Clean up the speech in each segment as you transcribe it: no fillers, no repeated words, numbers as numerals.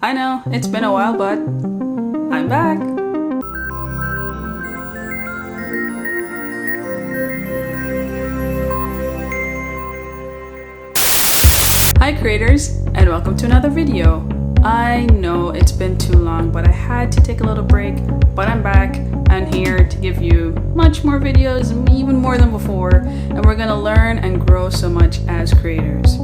I know, it's been a while, but I'm back. Hi creators, and welcome to another video. I know it's been too long, but I had to take a little break, but I'm back and here to give you much more videos, even more than before, and we're gonna learn and grow so much as creators.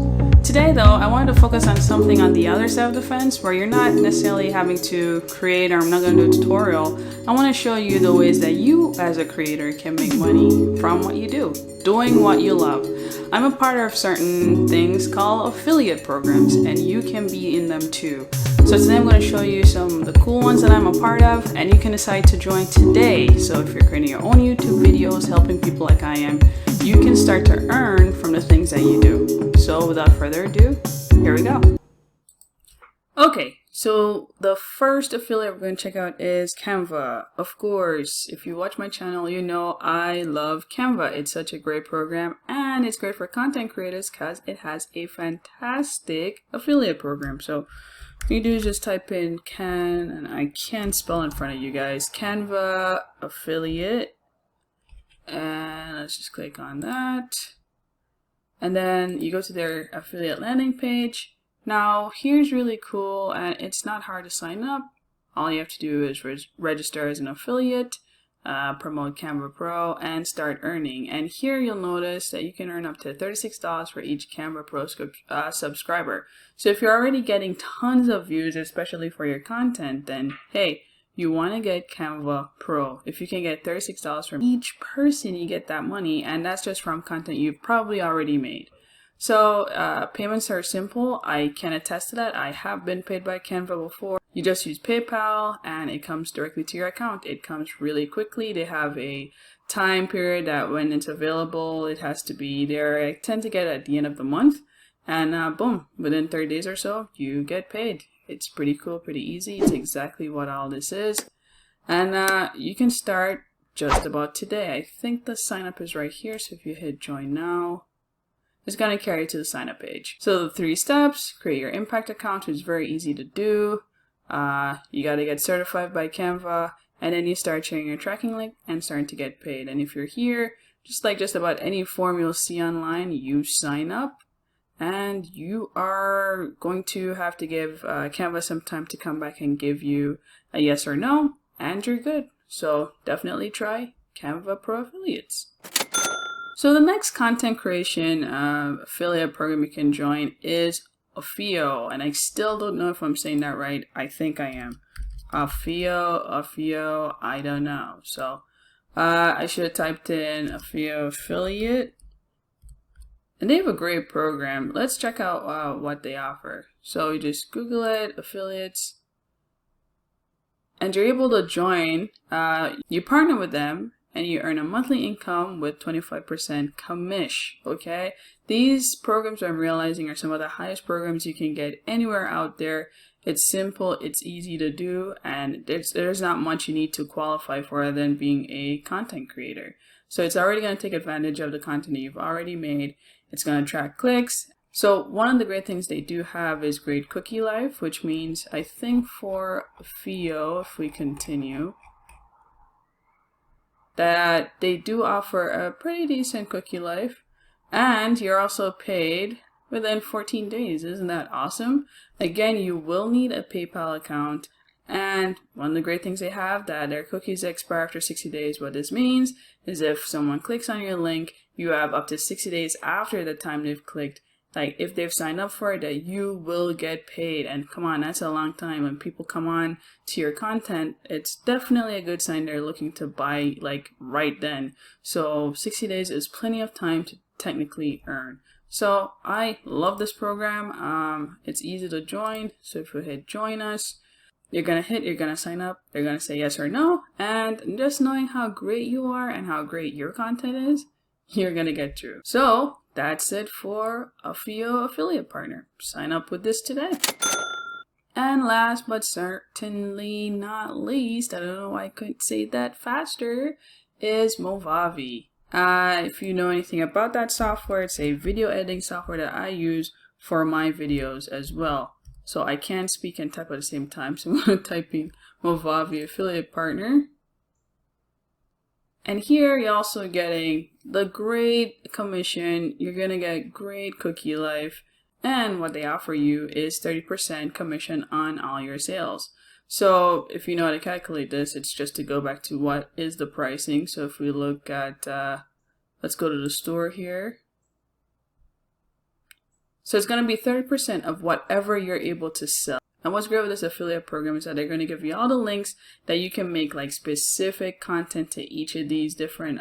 Today though, I wanted to focus on something on the other side of the fence where you're not necessarily having to create, or I'm not gonna do a tutorial. I wanna show you the ways that you as a creator can make money from what you do, doing what you love. I'm a part of certain things called affiliate programs, and you can be in them too. So today I'm going to show you some of the cool ones that I'm a part of, and you can decide to join today. So if you're creating your own YouTube videos, helping people like I am, you can start to earn from the things that you do. So without further ado, here we go. Okay, so the first affiliate we're going to check out is Canva. Of course, if you watch my channel, you know I love Canva. It's such a great program, and it's great for content creators because it has a fantastic affiliate program. So what you do is just type in and I can't spell in front of you guys, Canva affiliate, and let's just click on that. And then you go to their affiliate landing page. Now, here's really cool, and it's not hard to sign up. All you have to do is register as an affiliate, promote Canva Pro, and start earning. And here you'll notice that you can earn up to $36 for each Canva Pro subscriber. So if you're already getting tons of views, especially for your content, then hey, you want to get Canva Pro. If you can get $36 from each person, you get that money, and that's just from content you've probably already made. So payments are simple. I can attest to that. I have been paid by Canva before. You just use PayPal and it comes directly to your account. It comes really quickly. They have a time period that when it's available, it has to be there. I tend to get it at the end of the month, and boom, within 30 days or so, you get paid. It's pretty cool, pretty easy. It's exactly what all this is. And you can start just about today. I think the sign up is right here. So if you hit join now, it's going to carry you to the sign up page. So the 3 steps: create your impact account, which is very easy to do. You got to get certified by Canva, and then you start sharing your tracking link and starting to get paid. And if you're here, just like just about any form you'll see online, you sign up and you are going to have to give Canva some time to come back and give you a yes or no, and you're good. So definitely try Canva Pro Affiliates. So the next content creation affiliate program you can join is Offio, and I still don't know if I'm saying that right. I think I am. Offio, I don't know. So I should have typed in Offio affiliate, and they have a great program. Let's check out what they offer. So you just Google it, affiliates, and you're able to join. You partner with them, and you earn a monthly income with 25% commish, okay? These programs I'm realizing are some of the highest programs you can get anywhere out there. It's simple, it's easy to do, and there's not much you need to qualify for other than being a content creator. So it's already going to take advantage of the content that you've already made. It's going to track clicks. So one of the great things they do have is great cookie life, which means I think for Offio, if we continue, that they do offer a pretty decent cookie life, and you're also paid within 14 days. Isn't that awesome? Again, you will need a PayPal account, and one of the great things they have that their cookies expire after 60 days. What this means is if someone clicks on your link, you have up to 60 days after the time they've clicked, like if they've signed up for it, that you will get paid. And come on, that's a long time. When people come on to your content, it's definitely a good sign they're looking to buy like right then. So 60 days is plenty of time to technically earn. So I love this program. It's easy to join. So if you hit join us, you're gonna sign up, they're gonna say yes or no, and just knowing how great you are and how great your content is, you're gonna get through. So that's it for Offio affiliate partner. Sign up with this today. And last but certainly not least, I don't know why I couldn't say that faster, is Movavi. If you know anything about that software, it's a video editing software that I use for my videos as well. So I can't speak and type at the same time. So I'm going to type in Movavi affiliate partner. And here you're also getting the great commission. You're going to get great cookie life. And what they offer you is 30% commission on all your sales. So if you know how to calculate this, it's just to go back to what is the pricing. So if we look at, let's go to the store here. So it's going to be 30% of whatever you're able to sell. And what's great with this affiliate program is that they're going to give you all the links that you can make like specific content to each of these different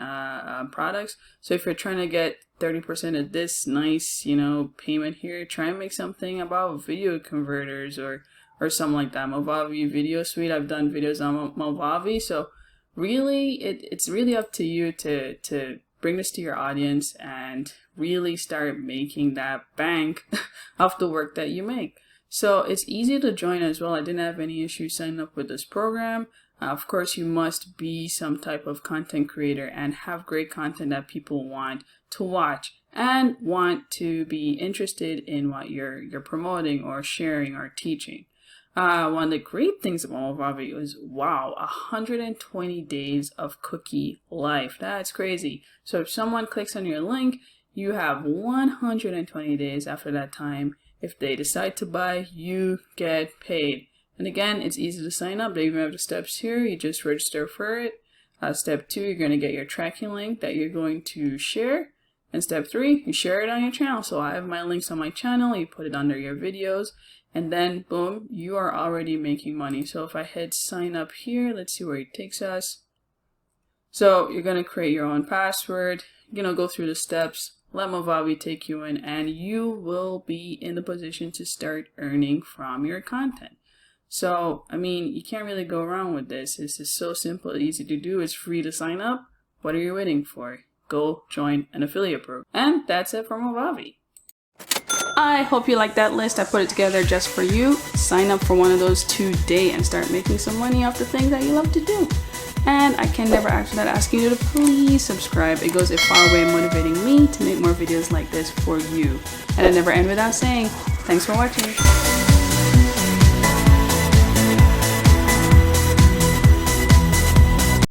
products. So if you're trying to get 30% of this nice, you know, payment here, try and make something about video converters or something like that. Movavi Video Suite. I've done videos on Movavi. So really, it's really up to you to bring this to your audience and really start making that bank off the work that you make. So it's easy to join as well. I didn't have any issues signing up with this program. Of course, you must be some type of content creator and have great content that people want to watch and want to be interested in what you're promoting or sharing or teaching. One of the great things about Movavi is, wow, 120 days of cookie life. That's crazy. So if someone clicks on your link, you have 120 days after that time. If they decide to buy, you get paid. And again, it's easy to sign up. They even have the steps here. You just register for it. Step 2, you're going to get your tracking link that you're going to share. And step 3, you share it on your channel. So I have my links on my channel. You put it under your videos. And then, boom, you are already making money. So if I hit sign up here, let's see where it takes us. So you're going to create your own password. You're going to go through the steps. Let Movavi take you in, and you will be in the position to start earning from your content. So, I mean, you can't really go wrong with this. This is so simple, easy to do. It's free to sign up. What are you waiting for? Go join an affiliate program. And that's it for Movavi. I hope you like that list. I put it together just for you. Sign up for one of those today and start making some money off the things that you love to do. And I can never ask that asking you to please subscribe. It goes a far way in motivating me to make more videos like this for you. And I never end without saying, thanks for watching.